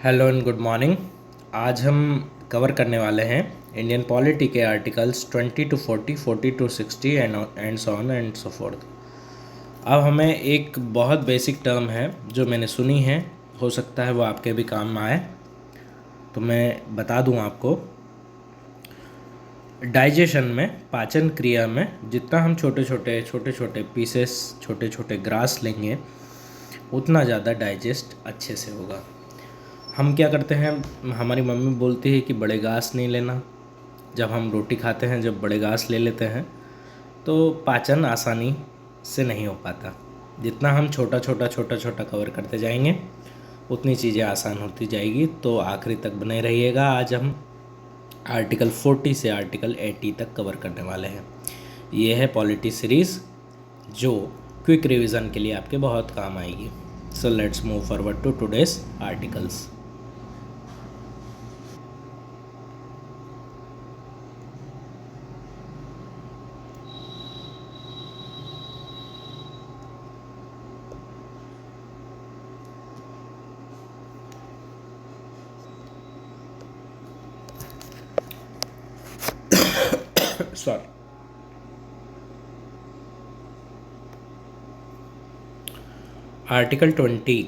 Hello and good morning. आज हम cover करने वाले हैं इंडियन पॉलिटी के articles 20 to 40, 40 to 60 and so on and so fourth. अब हमें एक बहुत बेसिक टर्म है जो मैंने सुनी है, हो सकता है वो आपके भी काम में आए, तो मैं बता दूं आपको। डाइजेशन में, पाचन क्रिया में जितना हम छोटे छोटे पीसेस, छोटे छोटे ग्रास लेंगे उतना ज़्यादा डाइजेस्ट अच्छे से होगा। हम क्या करते हैं, हमारी मम्मी बोलती है कि बड़े घास नहीं लेना। जब हम रोटी खाते हैं, जब बड़े घास ले लेते हैं तो पाचन आसानी से नहीं हो पाता। जितना हम छोटा कवर करते जाएंगे उतनी चीज़ें आसान होती जाएगी। तो आखिरी तक बने रहिएगा। आज हम आर्टिकल 40 से आर्टिकल 80 तक कवर करने वाले हैं। ये है पॉलिटी सीरीज़ जो क्विक रिवीजन के लिए आपके बहुत काम आएगी। So let's move forward to today's articles. Sorry. Article 20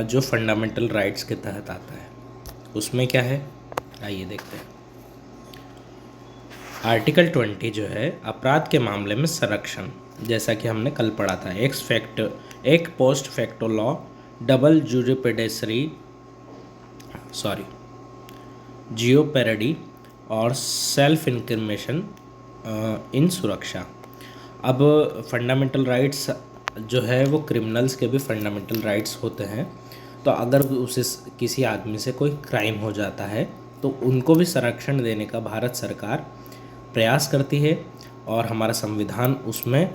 जो फंडामेंटल राइट्स के तहत आता है उसमें क्या है, आइए देखते हैं। आर्टिकल 20 जो है अपराध के मामले में संरक्षण, जैसा कि हमने कल पढ़ा था। एक पोस्ट फैक्टो लॉ, डबल जियोपेरडी और सेल्फ इंक्रिमिनेशन इन सुरक्षा। अब फंडामेंटल राइट्स जो है वो क्रिमिनल्स के भी फंडामेंटल राइट्स होते हैं। तो अगर उसे किसी आदमी से कोई क्राइम हो जाता है तो उनको भी संरक्षण देने का भारत सरकार प्रयास करती है और हमारा संविधान उसमें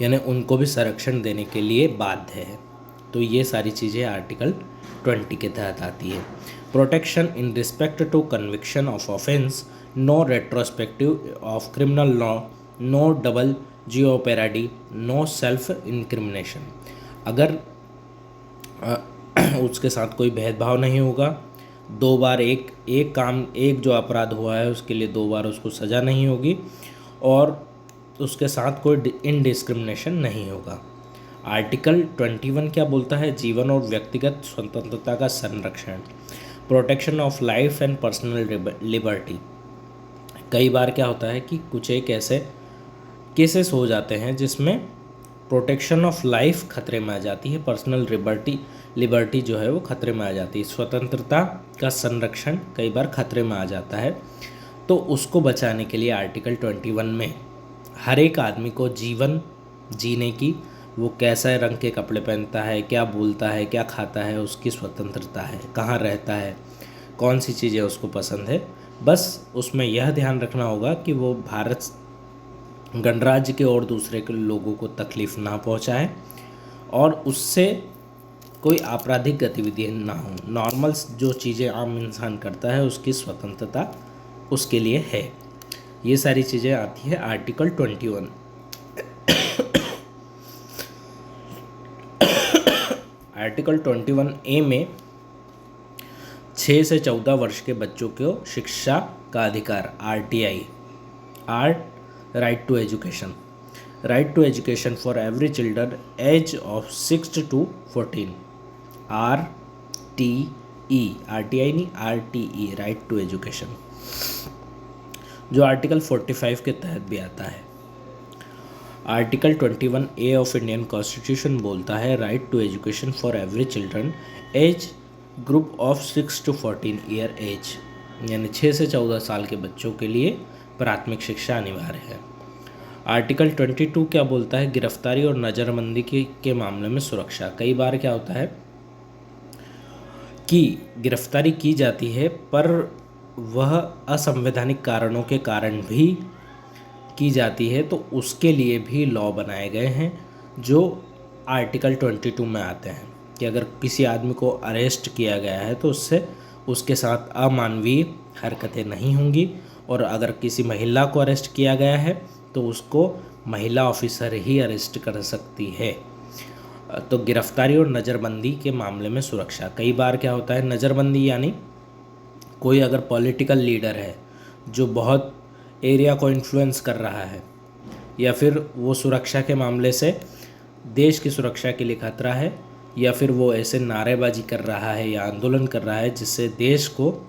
यानी उनको भी संरक्षण देने के लिए बाध्य है। तो ये सारी चीज़ें आर्टिकल 20 के तहत आती है। Protection in respect to conviction of offence, no retrospective of criminal law, no double jeopardy, no self incrimination. अगर उसके साथ कोई भेदभाव नहीं होगा, दो बार एक जो अपराध हुआ है उसके लिए दो बार उसको सज़ा नहीं होगी और उसके साथ कोई इनडिस्क्रिमिनेशन नहीं होगा। आर्टिकल 21 क्या बोलता है, जीवन और व्यक्तिगत स्वतंत्रता का संरक्षण, protection of life and personal liberty. कई बार क्या होता है कि कुछ एक ऐसे केसेस हो जाते हैं जिसमें प्रोटेक्शन ऑफ लाइफ खतरे में आ जाती है, पर्सनल लिबर्टी जो है वो खतरे में आ जाती है, स्वतंत्रता का संरक्षण कई बार खतरे में आ जाता है। तो उसको बचाने के लिए आर्टिकल 21 में हर एक आदमी को जीवन जीने की, वो कैसा रंग के कपड़े पहनता है, क्या बोलता है, क्या खाता है, उसकी स्वतंत्रता है, कहाँ रहता है, कौन सी चीज़ें उसको पसंद है। बस उसमें यह ध्यान रखना होगा कि वो भारत गणराज्य के और दूसरे के लोगों को तकलीफ़ ना पहुंचाए और उससे कोई आपराधिक गतिविधि ना हो। नॉर्मल जो चीज़ें आम इंसान करता है उसकी स्वतंत्रता उसके लिए है। ये सारी चीज़ें आती है आर्टिकल 21। आर्टिकल 21A में 6 से 14 वर्ष के बच्चों को शिक्षा का अधिकार, right to education for every children age of 6 to 14, RTE, right to education, जो आर्टिकल 45 के तहत भी आता है। Article 21A of Indian constitution बोलता है right to education for every children age group of 6 to 14 year age, यानी 6 से 14 साल के बच्चों के लिए प्राथमिक शिक्षा अनिवार्य है। आर्टिकल 22 क्या बोलता है, गिरफ्तारी और नज़रबंदी के मामले में सुरक्षा। कई बार क्या होता है कि गिरफ्तारी की जाती है पर वह असंवैधानिक कारणों के कारण भी की जाती है, तो उसके लिए भी लॉ बनाए गए हैं जो आर्टिकल 22 में आते हैं कि अगर किसी आदमी को अरेस्ट किया गया है तो उसके साथ अमानवीय हरकतें नहीं होंगी, और अगर किसी महिला को अरेस्ट किया गया है तो उसको महिला ऑफिसर ही अरेस्ट कर सकती है। तो गिरफ्तारी और नज़रबंदी के मामले में सुरक्षा। कई बार क्या होता है, नज़रबंदी यानी कोई अगर पॉलिटिकल लीडर है जो बहुत एरिया को इन्फ्लुएंस कर रहा है, या फिर वो सुरक्षा के मामले से देश की सुरक्षा के लिए खतरा है, या फिर वो ऐसे नारेबाजी कर रहा है या आंदोलन कर रहा है जिससे देश को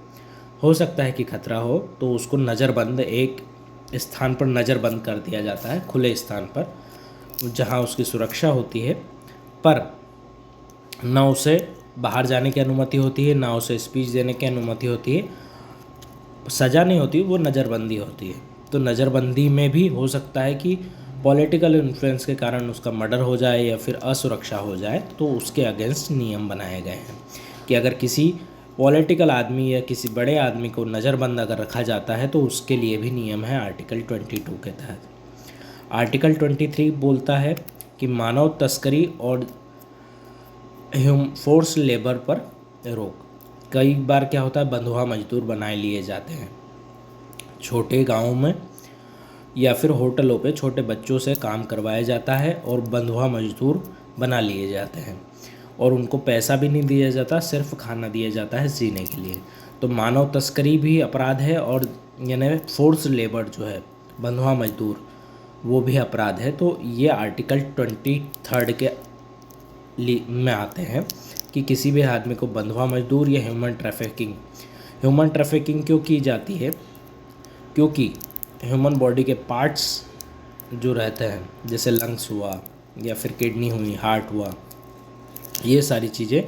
हो सकता है कि खतरा हो, तो उसको नज़रबंद, एक स्थान पर नज़रबंद कर दिया जाता है, खुले स्थान पर जहाँ उसकी सुरक्षा होती है, पर ना उसे बाहर जाने की अनुमति होती है, ना उसे स्पीच देने की अनुमति होती है, सज़ा नहीं होती, वो नज़रबंदी होती है। तो नज़रबंदी में भी हो सकता है कि पॉलिटिकल इन्फ्लुएंस के कारण उसका मर्डर हो जाए या फिर असुरक्षा हो जाए, तो उसके अगेंस्ट नियम बनाए गए हैं कि अगर किसी पॉलिटिकल आदमी या किसी बड़े आदमी को नज़रबंद अगर रखा जाता है तो उसके लिए भी नियम है आर्टिकल 22 के तहत। आर्टिकल 23 बोलता है कि मानव तस्करी और फोर्स लेबर पर रोक। कई बार क्या होता है, बंधुआ मजदूर बनाए लिए जाते हैं छोटे गाँवों में, या फिर होटलों पे छोटे बच्चों से काम करवाया जाता है और बंधुआ मजदूर बना लिए जाते हैं और उनको पैसा भी नहीं दिया जाता, सिर्फ खाना दिया जाता है जीने के लिए। तो मानव तस्करी भी अपराध है और यानी फोर्स लेबर जो है, बंधुआ मजदूर, वो भी अपराध है। तो ये आर्टिकल 23 के में आते हैं कि किसी भी आदमी को बंधुआ मजदूर या ह्यूमन ट्रैफिकिंग क्यों की जाती है, क्योंकि ह्यूमन बॉडी के पार्ट्स जो रहते हैं, जैसे लंग्स हुआ या फिर किडनी हुई, हार्ट हुआ, ये सारी चीज़ें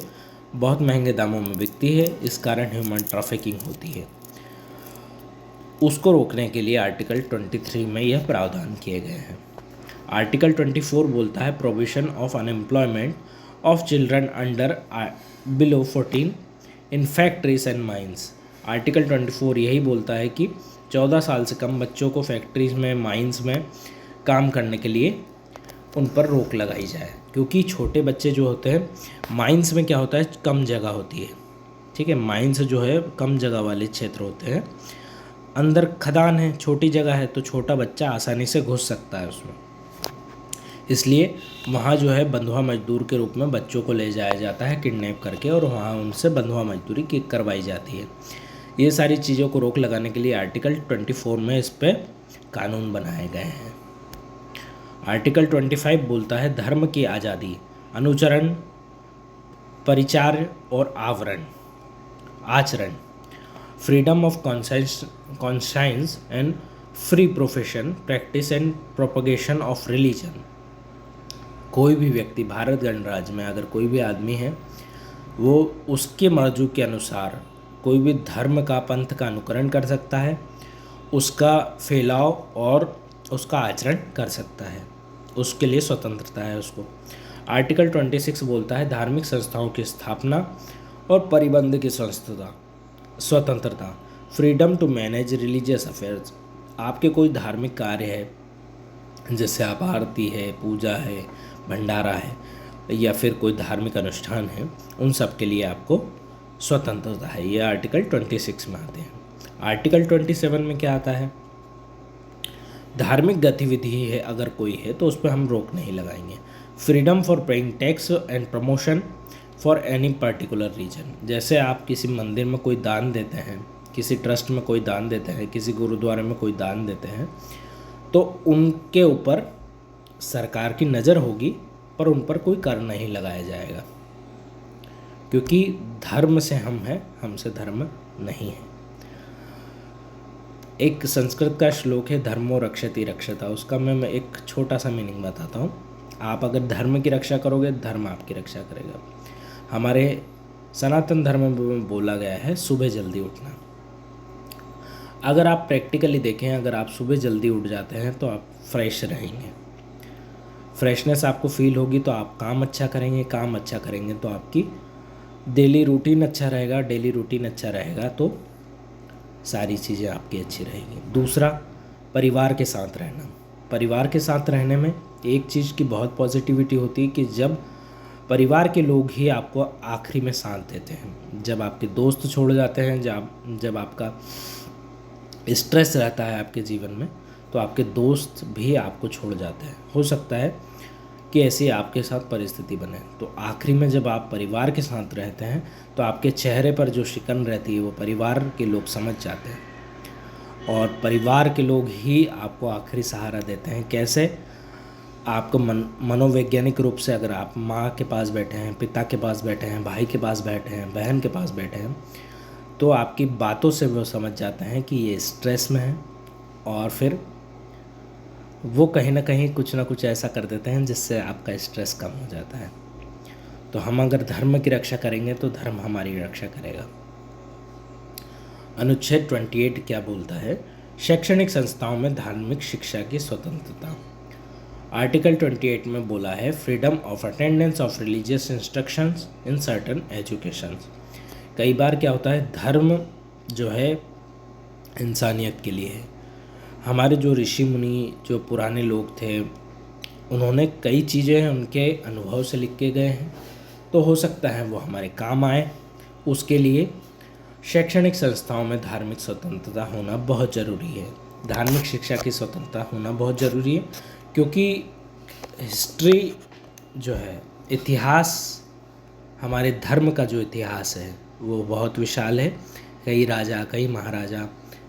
बहुत महंगे दामों में बिकती है, इस कारण ह्यूमन ट्रैफिकिंग होती है। उसको रोकने के लिए आर्टिकल 23 में यह प्रावधान किए गए हैं। आर्टिकल 24 बोलता है provision of unemployment of children under below 14 in factories and mines. Article 24 यही बोलता है कि 14 साल से कम बच्चों को फैक्ट्रीज में, माइंस में काम करने के लिए उन पर रोक लगाई जाए, क्योंकि छोटे बच्चे जो होते हैं, माइंस में क्या होता है, कम जगह होती है, ठीक है, माइंस जो है कम जगह वाले क्षेत्र होते हैं, अंदर खदान है, छोटी जगह है, तो छोटा बच्चा आसानी से घुस सकता है उसमें, इसलिए वहाँ जो है बंधुआ मजदूर के रूप में बच्चों को ले जाया जाता है किडनैप करके, और वहाँ उनसे बंधुआ मजदूरी की करवाई जाती है। ये सारी चीज़ों को रोक लगाने के लिए आर्टिकल 24 में इस पर कानून बनाए गए हैं। आर्टिकल 25 बोलता है धर्म की आज़ादी, अनुचरण, परिचार और आचरण, freedom of conscience and free profession, practice and propagation of religion. कोई भी व्यक्ति भारत गणराज्य में अगर कोई भी आदमी है, वो उसके मर्जी के अनुसार कोई भी धर्म का, पंथ का अनुकरण कर सकता है, उसका फैलाव और उसका आचरण कर सकता है, उसके लिए स्वतंत्रता है उसको। आर्टिकल 26 बोलता है धार्मिक संस्थाओं की स्थापना और परिबंध की स्वतंत्रता, freedom to manage religious affairs. आपके कोई धार्मिक कार्य है, जैसे आप आरती है, पूजा है, भंडारा है, या फिर कोई धार्मिक अनुष्ठान है, उन सब के लिए आपको स्वतंत्रता है। ये आर्टिकल 26 में आते हैं। आर्टिकल 27 में क्या आता है, धार्मिक गतिविधि है अगर कोई है तो उस पर हम रोक नहीं लगाएंगे। Freedom for paying tax and promotion for any particular reason. जैसे आप किसी मंदिर में कोई दान देते हैं, किसी ट्रस्ट में कोई दान देते हैं, किसी गुरुद्वारे में कोई दान देते हैं, तो उनके ऊपर सरकार की नज़र होगी, पर उन पर कोई कर नहीं लगाया जाएगा, क्योंकि धर्म से हम हैं, हमसे धर्म नहीं है। एक संस्कृत का श्लोक है, धर्मो रक्षति रक्षता, उसका मैं एक छोटा सा मीनिंग बताता हूँ। आप अगर धर्म की रक्षा करोगे, धर्म आपकी रक्षा करेगा। हमारे सनातन धर्म में बोला गया है सुबह जल्दी उठना। अगर आप प्रैक्टिकली देखें, अगर आप सुबह जल्दी उठ जाते हैं तो आप फ्रेश रहेंगे, फ्रेशनेस आपको फील होगी, तो आप काम अच्छा करेंगे, काम अच्छा करेंगे तो आपकी डेली रूटीन अच्छा रहेगा, डेली रूटीन अच्छा रहेगा तो सारी चीज़ें आपकी अच्छी रहेगी। दूसरा, परिवार के साथ रहना। परिवार के साथ रहने में एक चीज़ की बहुत पॉजिटिविटी होती है कि जब परिवार के लोग ही आपको आखिरी में साथ देते हैं। जब आपके दोस्त छोड़ जाते हैं, जब आपका स्ट्रेस रहता है आपके जीवन में, तो आपके दोस्त भी आपको छोड़ जाते हैं। हो सकता है कि ऐसी आपके साथ परिस्थिति बने। तो आखिरी में जब आप परिवार के साथ रहते हैं तो आपके चेहरे पर जो शिकन रहती है वो परिवार के लोग समझ जाते हैं, और परिवार के लोग ही आपको आखिरी सहारा देते हैं। कैसे? आपको मनोवैज्ञानिक रूप से अगर आप माँ के पास बैठे हैं, पिता के पास बैठे हैं, भाई के पास बैठे हैं, बहन के पास बैठे हैं, तो आपकी बातों से वो समझ जाते हैं कि ये स्ट्रेस में है, और फिर वो कहीं ना कहीं कुछ ना कुछ ऐसा कर देते हैं जिससे आपका स्ट्रेस कम हो जाता है। तो हम अगर धर्म की रक्षा करेंगे तो धर्म हमारी रक्षा करेगा। अनुच्छेद 28 क्या बोलता है? शैक्षणिक संस्थाओं में धार्मिक शिक्षा की स्वतंत्रता। आर्टिकल 28 में बोला है freedom of attendance of religious instructions in certain educations. कई बार क्या होता है, धर्म जो है इंसानियत के लिए है। हमारे जो ऋषि मुनि, जो पुराने लोग थे, उन्होंने कई चीज़ें उनके अनुभव से लिख के गए हैं, तो हो सकता है वो हमारे काम आए। उसके लिए शैक्षणिक संस्थाओं में धार्मिक स्वतंत्रता होना बहुत ज़रूरी है, धार्मिक शिक्षा की स्वतंत्रता होना बहुत ज़रूरी है, क्योंकि हिस्ट्री जो है, इतिहास, हमारे धर्म का जो इतिहास है वो बहुत विशाल है। कई राजा, कई महाराजा,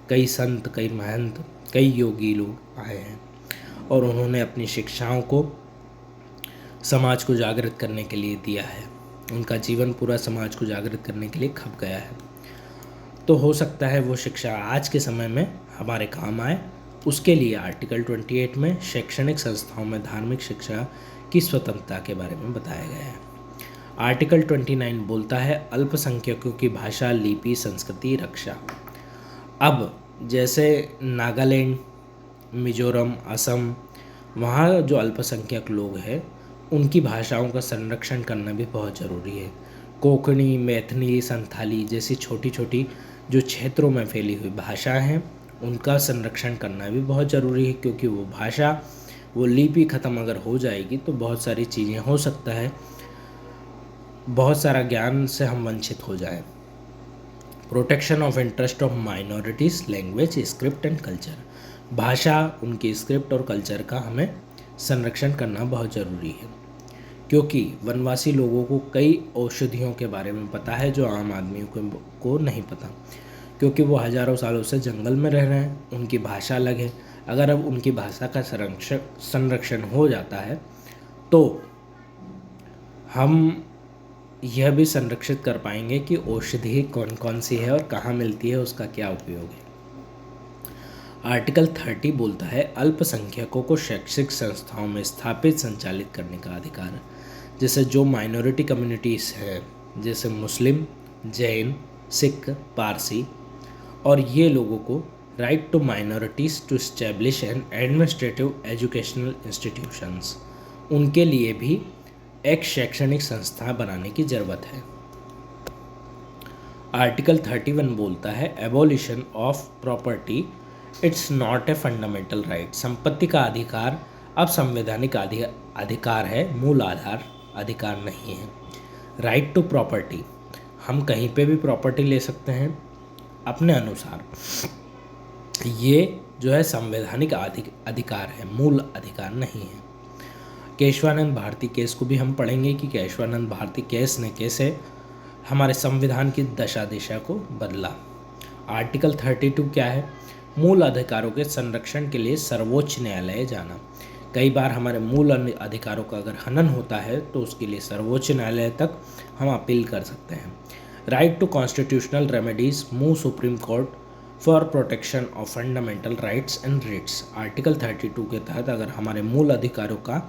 कई संत, कई महंत, कई योगी लोग आए हैं, और उन्होंने अपनी शिक्षाओं को समाज को जागृत करने के लिए दिया है। उनका जीवन पूरा समाज को जागृत करने के लिए खप गया है। तो हो सकता है वो शिक्षा आज के समय में हमारे काम आए। उसके लिए आर्टिकल 28 में शैक्षणिक संस्थाओं में धार्मिक शिक्षा की स्वतंत्रता के बारे में बताया गया है। आर्टिकल 29 बोलता है अल्पसंख्यकों की भाषा, लिपि, संस्कृति रक्षा। अब जैसे नागालैंड, मिजोरम, असम, वहाँ जो अल्पसंख्यक लोग हैं उनकी भाषाओं का संरक्षण करना भी बहुत ज़रूरी है। कोंकणी, मैथिली, संथाली जैसी छोटी छोटी जो क्षेत्रों में फैली हुई भाषाएं हैं उनका संरक्षण करना भी बहुत ज़रूरी है, क्योंकि वो भाषा, वो लिपि ख़त्म अगर हो जाएगी तो बहुत सारी चीज़ें हो सकता है, बहुत सारा ज्ञान से हम वंचित हो जाएं। Protection of interest of minorities, language, script and culture. भाषा, उनकी स्क्रिप्ट और कल्चर का हमें संरक्षण करना बहुत ज़रूरी है, क्योंकि वनवासी लोगों को कई औषधियों के बारे में पता है जो आम आदमियों को नहीं पता, क्योंकि वो हज़ारों सालों से जंगल में रह रहे हैं। उनकी भाषा अलग है। अगर अब उनकी भाषा का संरक्षण हो जाता है तो हम यह भी संरक्षित कर पाएंगे कि औषधि कौन कौन सी है और कहाँ मिलती है, उसका क्या उपयोग है। आर्टिकल 30 बोलता है अल्पसंख्यकों को शैक्षिक संस्थाओं में स्थापित, संचालित करने का अधिकार। जैसे जो माइनॉरिटी कम्युनिटीज़ हैं, जैसे मुस्लिम, जैन, सिख, पारसी, और ये लोगों को right to minorities to establish an administrative educational institutions, उनके लिए भी एक शैक्षणिक संस्था बनाने की ज़रूरत है। आर्टिकल 31 बोलता है abolition of property, it's not a fundamental right. संपत्ति का अधिकार अब संवैधानिक अधिकार है, मूल आधार अधिकार नहीं है। राइट टू प्रॉपर्टी, हम कहीं पे भी प्रॉपर्टी ले सकते हैं अपने अनुसार। ये जो है संवैधानिक अधिकार है, मूल अधिकार नहीं है। केशवानंद भारती केस को भी हम पढ़ेंगे कि केशवानंद भारती केस ने कैसे हमारे संविधान की दशा दिशा को बदला। आर्टिकल 32 क्या है? मूल अधिकारों के संरक्षण के लिए सर्वोच्च न्यायालय जाना। कई बार हमारे मूल अधिकारों का अगर हनन होता है तो उसके लिए सर्वोच्च न्यायालय तक हम अपील कर सकते हैं। Right to constitutional remedies, move supreme court for protection of fundamental rights and writs. Article 32 के तहत अगर हमारे मूल अधिकारों का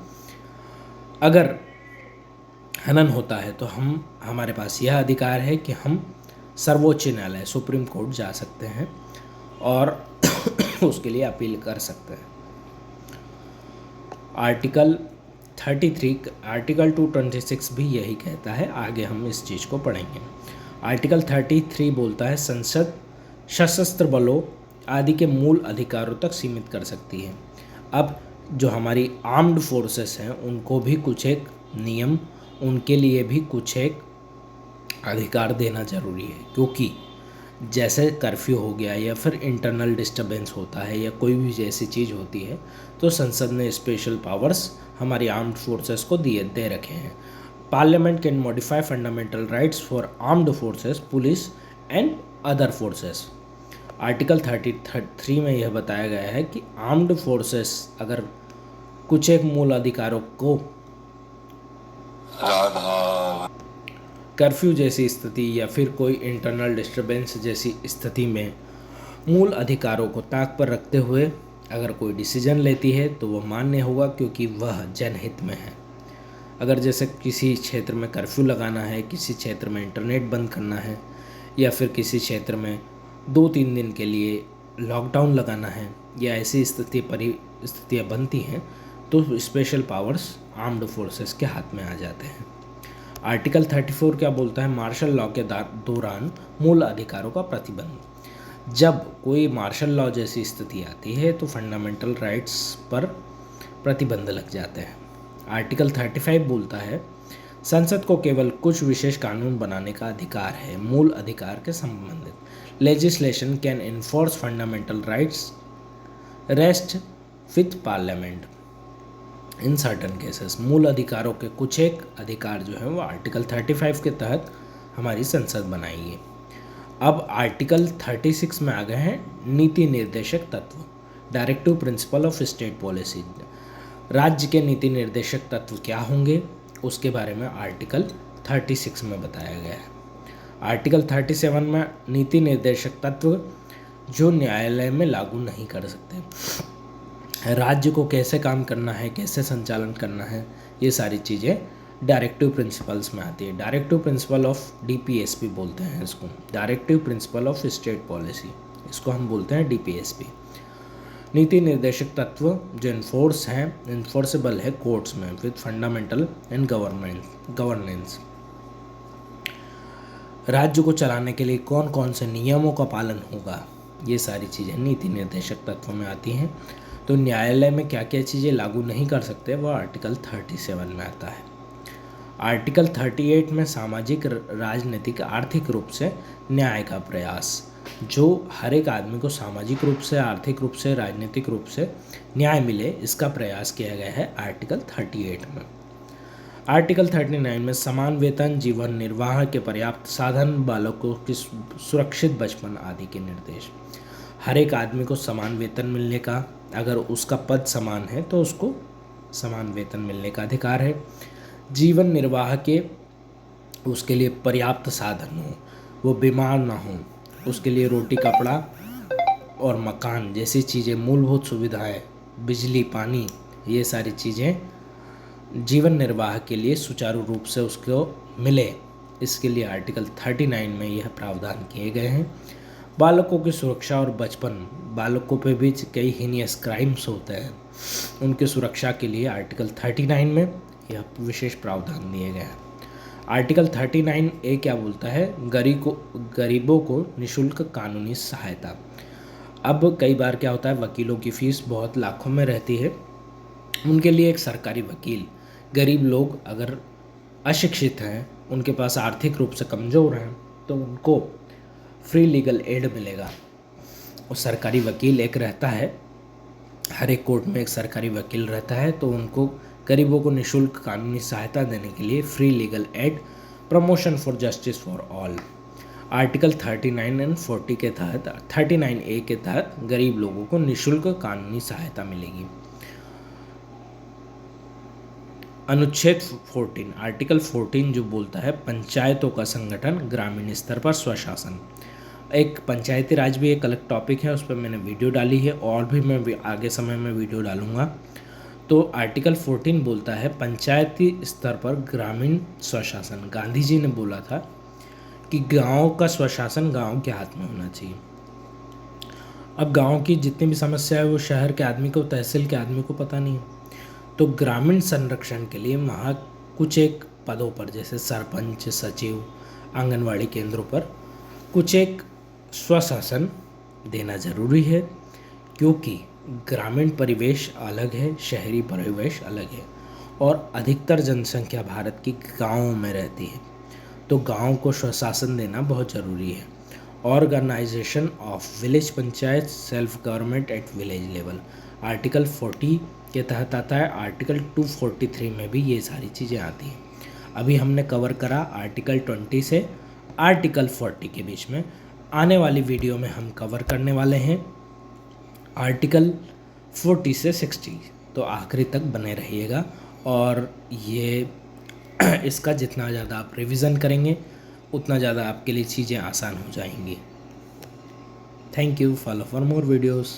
अगर हनन होता है तो हमारे पास यह अधिकार है कि हम सर्वोच्च न्यायालय, सुप्रीम कोर्ट जा सकते हैं और उसके लिए अपील कर सकते हैं। आर्टिकल 33, आर्टिकल 226 भी यही कहता है। आगे हम इस चीज़ को पढ़ेंगे। आर्टिकल 33 बोलता है संसद सशस्त्र बलों आदि के मूल अधिकारों तक सीमित कर सकती है। अब जो हमारी आर्म्ड फोर्सेस हैं उनको भी कुछ एक नियम, उनके लिए भी कुछ एक अधिकार देना जरूरी है, क्योंकि जैसे कर्फ्यू हो गया या फिर इंटरनल डिस्टरबेंस होता है या कोई भी जैसी चीज़ होती है, तो संसद ने स्पेशल पावर्स हमारी आर्म्ड फोर्सेस को दे रखे हैं। Parliament can modify fundamental rights for armed forces, police and other forces. Article 33 में यह बताया गया है कि आर्म्ड फोर्सेस अगर कुछ एक मूल अधिकारों को कर्फ्यू जैसी स्थिति या फिर कोई इंटरनल डिस्टरबेंस जैसी स्थिति में मूल अधिकारों को ताक पर रखते हुए अगर कोई डिसीजन लेती है तो वह मान्य होगा, क्योंकि वह जनहित में है। अगर जैसे किसी क्षेत्र में कर्फ्यू लगाना है, किसी क्षेत्र में इंटरनेट बंद करना है, या फिर किसी क्षेत्र में 2-3 दिन के लिए लॉकडाउन लगाना है, या ऐसी परिस्थितियाँ बनती हैं, तो स्पेशल पावर्स आर्म्ड फोर्सेस के हाथ में आ जाते हैं। आर्टिकल 34 क्या बोलता है? मार्शल लॉ के दौरान मूल अधिकारों का प्रतिबंध। जब कोई मार्शल लॉ जैसी स्थिति आती है तो फंडामेंटल राइट्स पर प्रतिबंध लग जाते हैं। आर्टिकल 35 बोलता है संसद को केवल कुछ विशेष कानून बनाने का अधिकार है मूल अधिकार के संबंधित। Legislation can enforce fundamental rights rest with parliament in certain cases. मूल अधिकारों के कुछ एक अधिकार जो है वो आर्टिकल 35 के तहत हमारी संसद बनाएगी। अब आर्टिकल 36 में आ गए हैं नीति निर्देशक तत्व, directive principle of state policy. राज्य के नीति निर्देशक तत्व क्या होंगे उसके बारे में आर्टिकल 36 में बताया गया है। आर्टिकल 37 में नीति निर्देशक तत्व जो न्यायालय में लागू नहीं कर सकते, राज्य को कैसे काम करना है, कैसे संचालन करना है, ये सारी चीज़ें डायरेक्टिव प्रिंसिपल्स में आती है। डायरेक्टिव प्रिंसिपल ऑफ DPSP बोलते हैं इसको, directive principle of state policy, इसको हम बोलते हैं DPSP। नीति निर्देशक तत्व जो इन्फोर्सेबल है कोर्ट्स में विद फंडामेंटल एंड गवर्नेंस। राज्य को चलाने के लिए कौन कौन से नियमों का पालन होगा, ये सारी चीज़ें नीति निर्देशक तत्व में आती हैं। तो न्यायालय में क्या क्या चीज़ें लागू नहीं कर सकते वह आर्टिकल 37 में आता है। आर्टिकल 38 में सामाजिक, राजनीतिक, आर्थिक रूप से न्याय का प्रयास, जो हर एक आदमी को सामाजिक रूप से, आर्थिक रूप से, राजनीतिक रूप से न्याय मिले, इसका प्रयास किया गया है आर्टिकल 38 में। आर्टिकल 39 में समान वेतन, जीवन निर्वाह के पर्याप्त साधन, बालकों की सुरक्षित बचपन आदि के निर्देश। हर एक आदमी को समान वेतन मिलने का, अगर उसका पद समान है तो उसको समान वेतन मिलने का अधिकार है। जीवन निर्वाह के उसके लिए पर्याप्त साधन हो, वो बीमार ना हो, उसके लिए रोटी, कपड़ा और मकान जैसी चीज़ें, मूलभूत सुविधाएं, बिजली, पानी, ये सारी चीज़ें जीवन निर्वाह के लिए सुचारू रूप से उसको मिले, इसके लिए आर्टिकल 39 में यह प्रावधान किए गए हैं। बालकों की सुरक्षा और बचपन, बालकों पे भी कई हीनियस क्राइम्स होते हैं, उनकी सुरक्षा के लिए आर्टिकल 39 में यह विशेष प्रावधान दिए गए हैं। आर्टिकल 39A क्या बोलता है? गरीबों को निःशुल्क कानूनी सहायता। अब कई बार क्या होता है, वकीलों की फ़ीस बहुत लाखों में रहती है, उनके लिए एक सरकारी वकील, गरीब लोग अगर अशिक्षित हैं, उनके पास आर्थिक रूप से कमज़ोर हैं, तो उनको फ्री लीगल एड मिलेगा। और सरकारी वकील एक रहता है, हर एक कोर्ट में एक सरकारी वकील रहता है, तो उनको गरीबों को निःशुल्क कानूनी सहायता देने के लिए free legal aid, promotion for justice for all. Article 39 and 40 के तहत, 39A के तहत गरीब लोगों को निःशुल्क कानूनी सहायता मिलेगी। अनुच्छेद 14, आर्टिकल 14 जो बोलता है पंचायतों का संगठन, ग्रामीण स्तर पर स्वशासन। एक पंचायती राज भी एक अलग टॉपिक है, उस पर मैंने वीडियो डाली है और भी मैं आगे समय में वीडियो डालूंगा। तो आर्टिकल 14 बोलता है पंचायती स्तर पर ग्रामीण स्वशासन। गांधी जी ने बोला था कि गांव का स्वशासन गांव के हाथ में होना चाहिए। अब गांव की जितनी भी समस्या है वो शहर के आदमी को, तहसील के आदमी को पता नहीं है। तो ग्रामीण संरक्षण के लिए वहाँ कुछ एक पदों पर, जैसे सरपंच, सचिव, आंगनवाड़ी केंद्रों पर कुछ एक स्वशासन देना ज़रूरी है, क्योंकि ग्रामीण परिवेश अलग है, शहरी परिवेश अलग है, और अधिकतर जनसंख्या भारत की गाँवों में रहती है। तो गाँव को स्वशासन देना बहुत ज़रूरी है। Organisation of village panchayat self government at village level, article 40 के तहत आता है। आर्टिकल 243 में भी ये सारी चीज़ें आती हैं। अभी हमने कवर करा आर्टिकल 20 से आर्टिकल 40 के बीच में। आने वाली वीडियो में हम कवर करने वाले हैं आर्टिकल 40 से 60, तो आखिरी तक बने रहिएगा। और ये इसका जितना ज़्यादा आप रिवीजन करेंगे उतना ज़्यादा आपके लिए चीज़ें आसान हो जाएंगी। Thank you, follow for more videos.